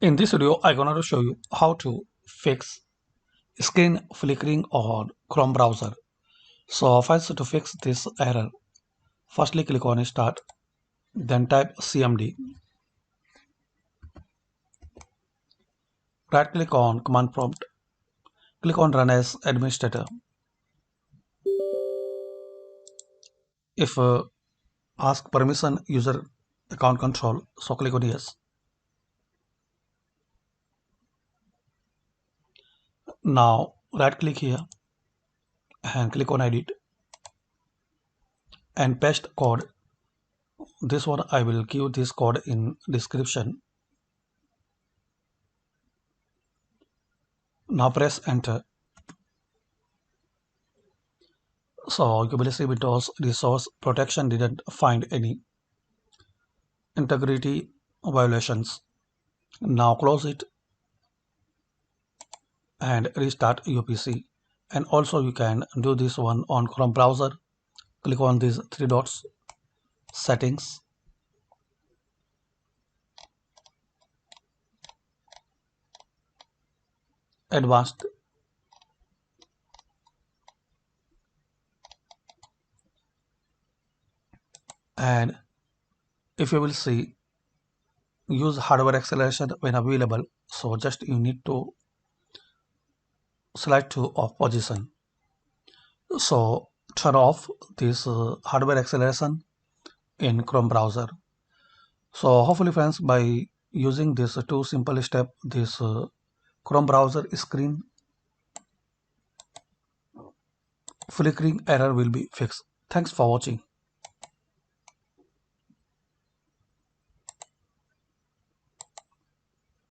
In this video, I'm going to show you how to fix screen flickering on Chrome browser. So first, to fix this error, firstly click on Start, then type CMD. Right click on Command Prompt, click on Run as Administrator. If ask permission user account control, so click on Yes. Now right click here and click on Edit and paste code. This one I will give this code in description. Now press Enter. So you will see Windows Resource Protection didn't find any integrity violations. Now close it and restart your PC. And also you can do this one on Chrome browser. Click on these three dots, Settings, Advanced, and if you will see, use hardware acceleration when available. So just you need to select to off position. So turn off this hardware acceleration in Chrome browser. So hopefully friends, by using this two simple step, this Chrome browser screen flickering error will be fixed. Thanks for watching.